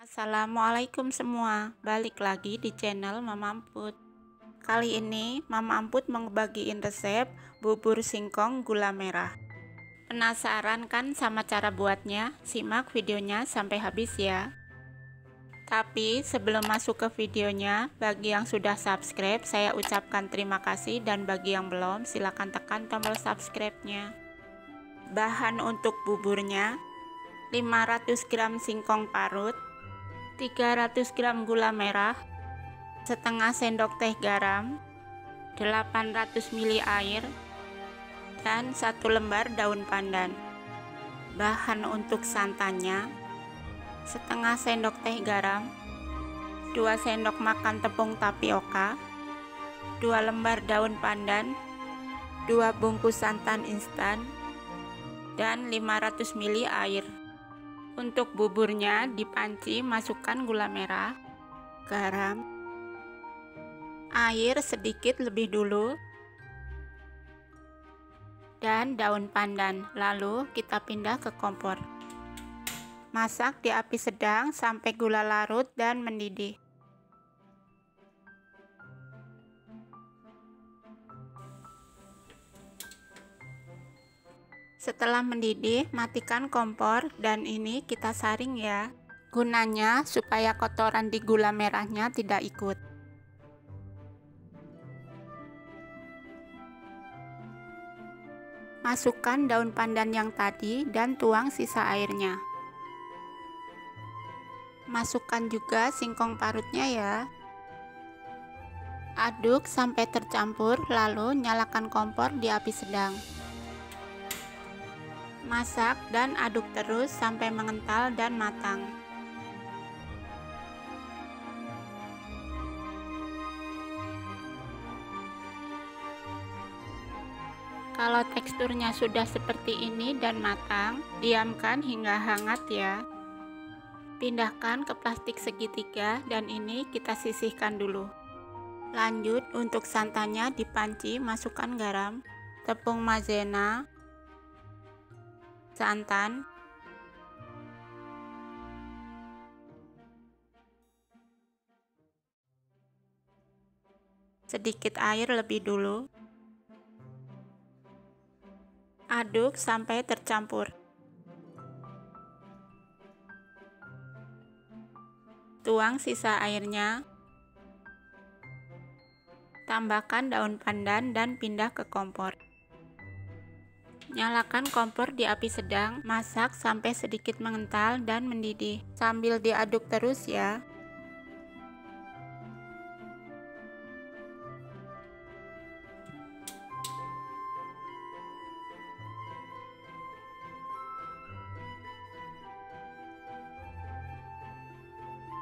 Assalamualaikum semua, balik lagi di channel Mama Amput. Kali ini Mama Amput mau bagiin resep bubur singkong gula merah. Penasaran kan sama cara buatnya? Simak videonya sampai habis ya. Tapi sebelum masuk ke videonya, bagi yang sudah subscribe saya ucapkan terima kasih, dan bagi yang belum silahkan tekan tombol subscribe-nya. Bahan untuk buburnya: 500 gram singkong parut, 300 gram gula merah, setengah sendok teh garam, 800 ml air, dan 1 lembar daun pandan. Bahan untuk santannya: setengah sendok teh garam, 2 sendok makan tepung tapioka, 2 lembar daun pandan, 2 bungkus santan instan, dan 500 ml air. Untuk buburnya, di panci masukkan gula merah, garam, air sedikit lebih dulu, dan daun pandan. Lalu kita pindah ke kompor. Masak di api sedang sampai gula larut dan mendidih. Setelah mendidih, matikan kompor dan ini kita saring ya. Gunanya supaya kotoran di gula merahnya tidak ikut. Masukkan daun pandan yang tadi dan tuang sisa airnya. Masukkan juga singkong parutnya ya. Aduk sampai tercampur, lalu nyalakan kompor di api sedang. Masak dan aduk terus sampai mengental dan matang. Kalau teksturnya sudah seperti ini dan matang, diamkan hingga hangat ya. Pindahkan ke plastik segitiga dan ini kita sisihkan dulu. Lanjut, untuk santannya di panci masukkan garam, tepung maizena, santan, sedikit air lebih dulu. Aduk sampai tercampur. Tuang sisa airnya. Tambahkan daun pandan dan pindah ke kompor. Nyalakan kompor di api sedang, masak sampai sedikit mengental dan mendidih, sambil diaduk terus ya.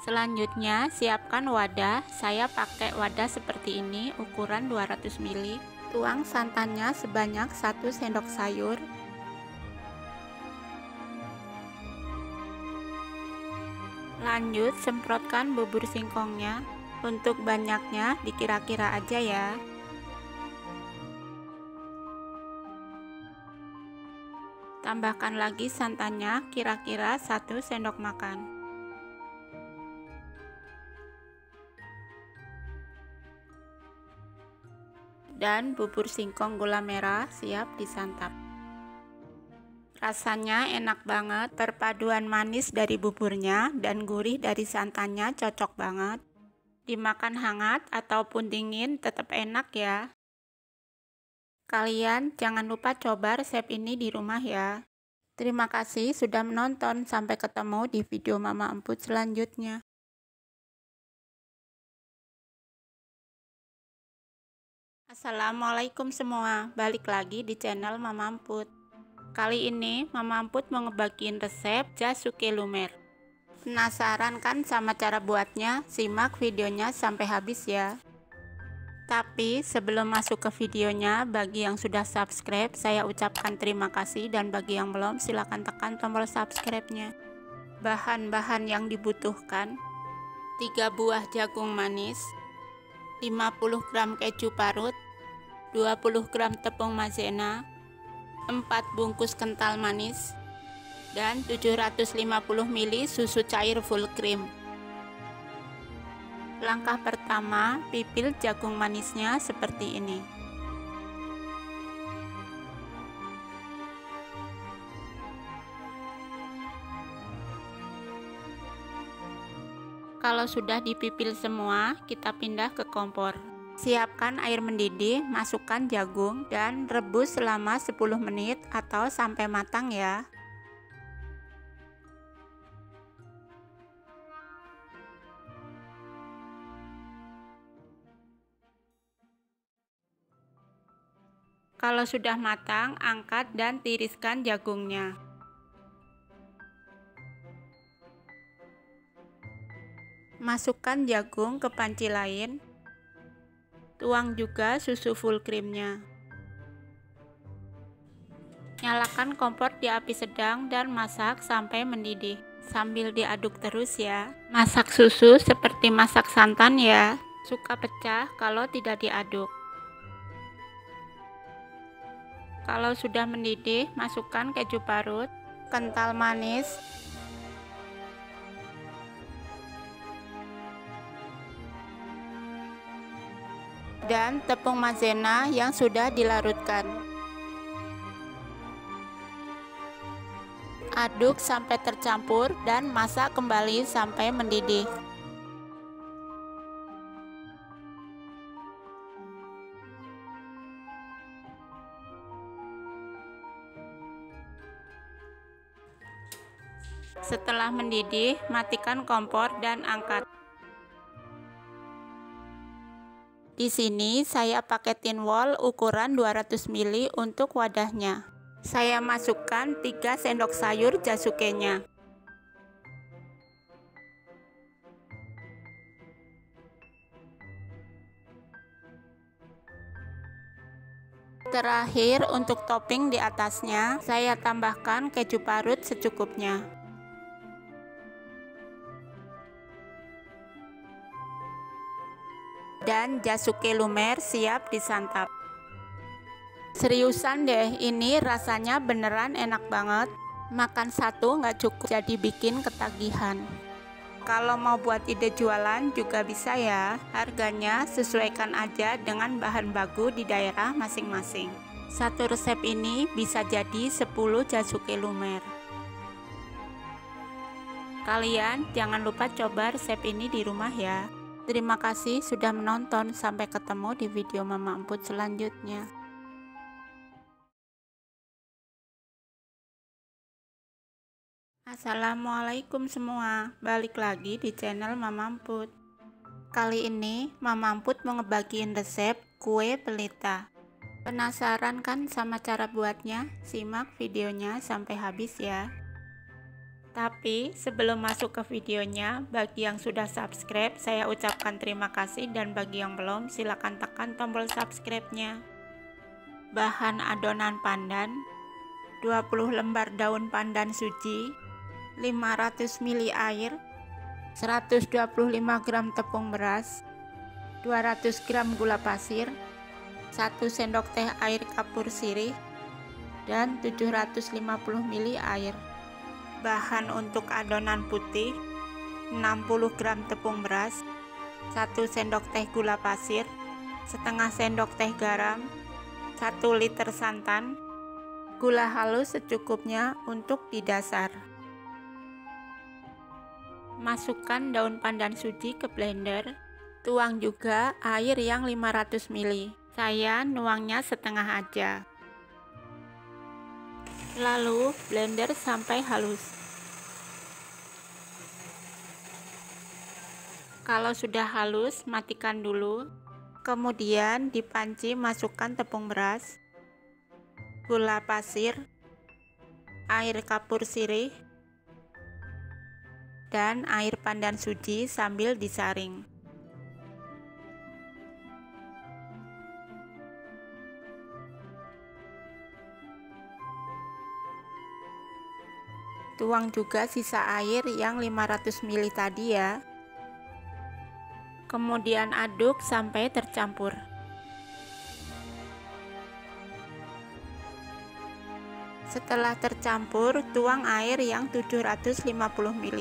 Selanjutnya, siapkan wadah. Saya pakai wadah seperti ini, ukuran 200 ml. Tuang santannya sebanyak 1 sendok sayur. Lanjut, semprotkan bubur singkongnya. Untuk banyaknya dikira-kira aja ya. Tambahkan lagi santannya, kira-kira 1 sendok makan. Dan bubur singkong gula merah siap disantap. Rasanya enak banget, perpaduan manis dari buburnya dan gurih dari santannya cocok banget. Dimakan hangat ataupun dingin tetap enak ya. Kalian jangan lupa coba resep ini di rumah ya. Terima kasih sudah menonton, sampai ketemu di video Mama Amput selanjutnya. Assalamualaikum semua, balik lagi di channel Mama Amput. Kali ini Mama Amput mau ngebagiin resep jasuke lumer. Penasaran kan sama cara buatnya? Simak videonya sampai habis ya. Tapi sebelum masuk ke videonya, bagi yang sudah subscribe saya ucapkan terima kasih, dan bagi yang belum silahkan tekan tombol subscribe-nya. Bahan-bahan yang dibutuhkan: 3 buah jagung manis, 50 gram keju parut, 20 gram tepung maizena, 4 bungkus kental manis, dan 750 ml susu cair full cream. Langkah pertama, pipil jagung manisnya seperti ini. Kalau sudah dipipil semua, kita pindah ke kompor. Siapkan air mendidih, masukkan jagung, dan rebus selama 10 menit atau sampai matang ya. Kalau sudah matang, angkat dan tiriskan jagungnya. Masukkan jagung ke panci lain. Tuang juga susu full creamnya. Nyalakan kompor di api sedang dan masak sampai mendidih. Sambil diaduk terus ya. Masak susu seperti masak santan ya. Suka pecah kalau tidak diaduk. Kalau sudah mendidih, masukkan keju parut, kental manis, dan tepung maizena yang sudah dilarutkan. Aduk sampai tercampur dan masak kembali sampai mendidih. Setelah mendidih, matikan kompor dan angkat. Di sini saya pakai tin wol ukuran 200 ml untuk wadahnya. Saya masukkan 3 sendok sayur jasukenya. Terakhir, untuk topping di atasnya, saya tambahkan keju parut secukupnya. Dan jasuke lumer siap disantap. Seriusan deh, ini rasanya beneran enak banget. Makan satu nggak cukup, jadi bikin ketagihan. Kalau mau buat ide jualan juga bisa ya. Harganya sesuaikan aja dengan bahan baku di daerah masing-masing. Satu resep ini bisa jadi 10 jasuke lumer. Kalian jangan lupa coba resep ini di rumah ya. Terima kasih sudah menonton, sampai ketemu di video Mama Emput selanjutnya. Assalamualaikum semua, balik lagi di channel Mama Emput. Kali ini Mama Emput mau ngebagiin resep kue pelita. Penasaran kan sama cara buatnya? Simak videonya sampai habis ya. Tapi sebelum masuk ke videonya, bagi yang sudah subscribe, saya ucapkan terima kasih, dan bagi yang belum, silakan tekan tombol subscribe-nya. Bahan adonan pandan: 20 lembar daun pandan suji, 500 ml air, 125 gram tepung beras, 200 gram gula pasir, 1 sendok teh air kapur sirih, dan 750 ml air. Bahan untuk adonan putih: 60 gram tepung beras, 1 sendok teh gula pasir, setengah sendok teh garam, 1 liter santan, gula halus secukupnya untuk di dasar. Masukkan daun pandan suji ke blender. Tuang juga air yang 500 ml. Saya nuangnya setengah aja. Lalu blender sampai halus. Kalau sudah halus, matikan dulu. Kemudian di panci masukkan tepung beras, gula pasir, air kapur sirih, dan air pandan suji sambil disaring. Tuang juga sisa air yang 500 ml tadi ya. Kemudian aduk sampai tercampur. Setelah tercampur, tuang air yang 750 ml.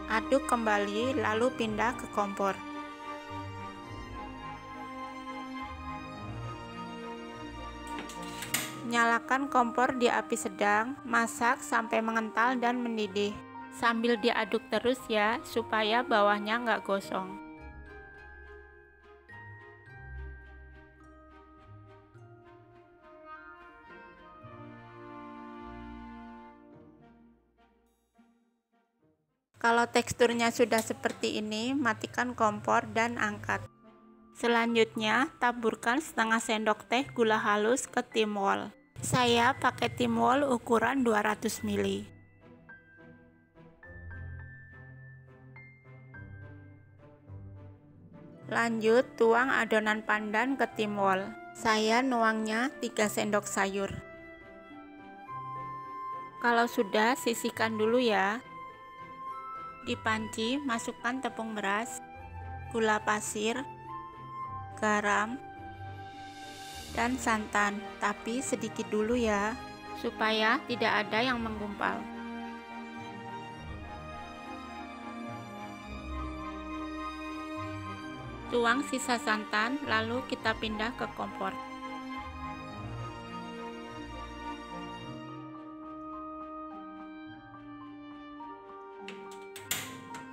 Aduk kembali lalu pindah ke kompor. Nyalakan kompor di api sedang, masak sampai mengental dan mendidih. Sambil diaduk terus ya, supaya bawahnya nggak gosong. Kalau teksturnya sudah seperti ini, matikan kompor dan angkat. Selanjutnya, taburkan setengah sendok teh gula halus ke timbol. Saya pakai timbol ukuran 200 ml. Lanjut, tuang adonan pandan ke timbol. Saya nuangnya 3 sendok sayur. Kalau sudah, sisihkan dulu ya. Di panci, masukkan tepung beras, gula pasir, garam, dan santan, tapi sedikit dulu ya, supaya tidak ada yang menggumpal. Tuang sisa santan, lalu kita pindah ke kompor.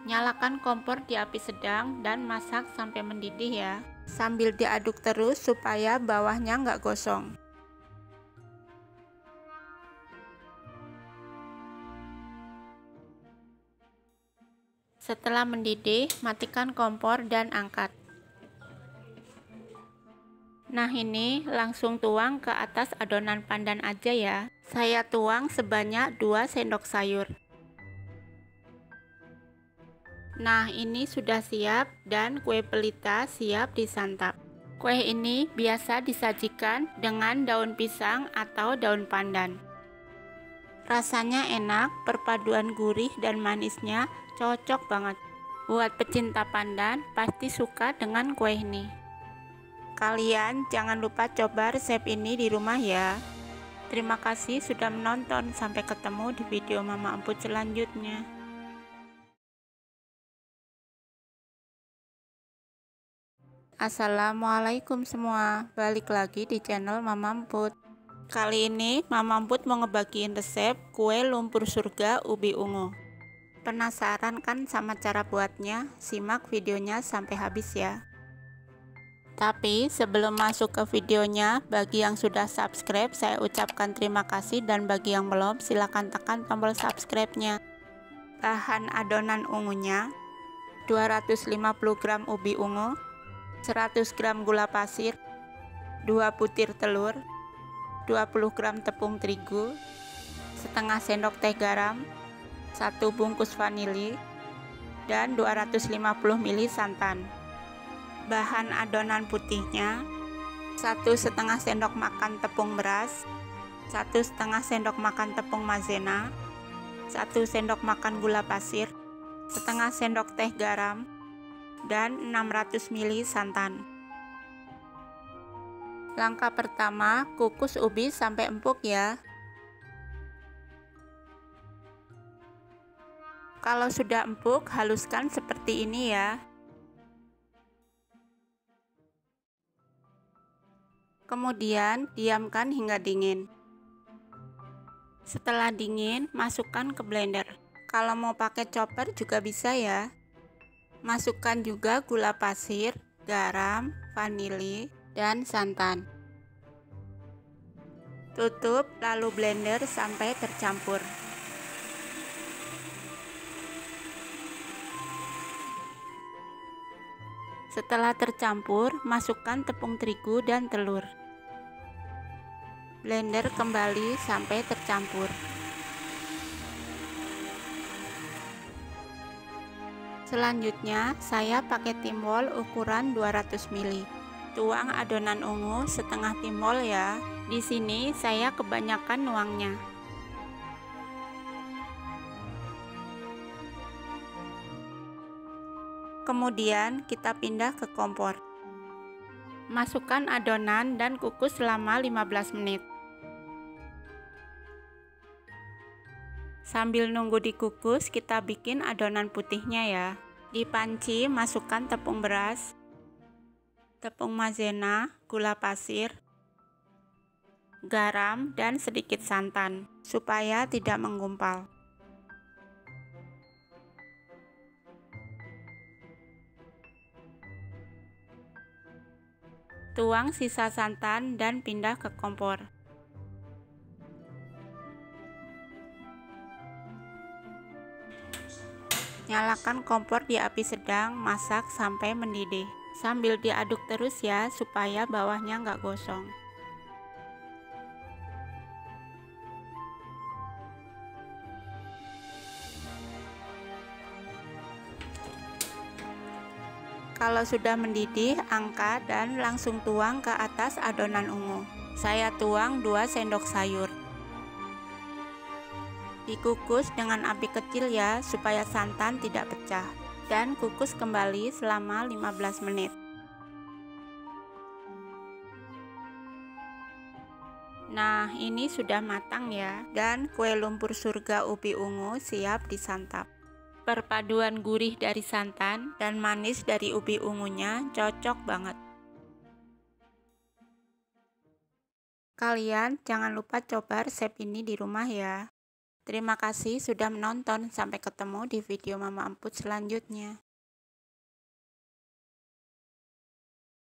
Nyalakan kompor di api sedang dan masak sampai mendidih ya, sambil diaduk terus supaya bawahnya nggak gosong. Setelah mendidih, matikan kompor dan angkat. Nah, ini langsung tuang ke atas adonan pandan aja ya. Saya tuang sebanyak 2 sendok sayur. Nah, ini sudah siap dan kue pelita siap disantap. Kue ini biasa disajikan dengan daun pisang atau daun pandan. Rasanya enak, perpaduan gurih dan manisnya cocok banget. Buat pecinta pandan pasti suka dengan kue ini. Kalian jangan lupa coba resep ini di rumah ya. Terima kasih sudah menonton, sampai ketemu di video Mama Emput selanjutnya. Assalamualaikum semua, balik lagi di channel Mama Emput. Kali ini Mama Emput mau ngebagiin resep kue lumpur surga ubi ungu. Penasaran kan sama cara buatnya? Simak videonya sampai habis ya. Tapi sebelum masuk ke videonya, bagi yang sudah subscribe saya ucapkan terima kasih, dan bagi yang belum silahkan tekan tombol subscribe-nya. Bahan adonan ungunya: 250 gram ubi ungu, 100 gram gula pasir, 2 butir telur, 20 gram tepung terigu, setengah sendok teh garam, 1 bungkus vanili, dan 250 ml santan. Bahan adonan putihnya: 1,5 sendok makan tepung beras, 1,5 sendok makan tepung maizena, 1 sendok makan gula pasir, setengah sendok teh garam, dan 600 ml santan. Langkah pertama, kukus ubi sampai empuk ya. Kalau sudah empuk, haluskan seperti ini ya. Kemudian diamkan hingga dingin. Setelah dingin, masukkan ke blender. Kalau mau pakai chopper juga bisa ya. Masukkan juga gula pasir, garam, vanili, dan santan. Tutup lalu blender sampai tercampur. Setelah tercampur, masukkan tepung terigu dan telur. Blender kembali sampai tercampur. Selanjutnya, saya pakai timbol ukuran 200 ml. Tuang adonan ungu setengah timbol ya. Di sini saya kebanyakan nuangnya. Kemudian kita pindah ke kompor. Masukkan adonan dan kukus selama 15 menit. Sambil nunggu dikukus, kita bikin adonan putihnya ya. Di panci masukkan tepung beras, tepung maizena, gula pasir, garam, dan sedikit santan supaya tidak menggumpal. Tuang sisa santan dan pindah ke kompor. Nyalakan kompor di api sedang, masak sampai mendidih. Sambil diaduk terus ya, supaya bawahnya nggak gosong. Kalau sudah mendidih, angkat dan langsung tuang ke atas adonan ungu. Saya tuang 2 sendok sayur. Dikukus dengan api kecil ya, supaya santan tidak pecah. Dan kukus kembali selama 15 menit. Nah, ini sudah matang ya. Dan kue lumpur surga ubi ungu siap disantap. Perpaduan gurih dari santan dan manis dari ubi ungunya cocok banget. Kalian jangan lupa coba resep ini di rumah ya. Terima kasih sudah menonton. Sampai ketemu di video Mama Amput selanjutnya.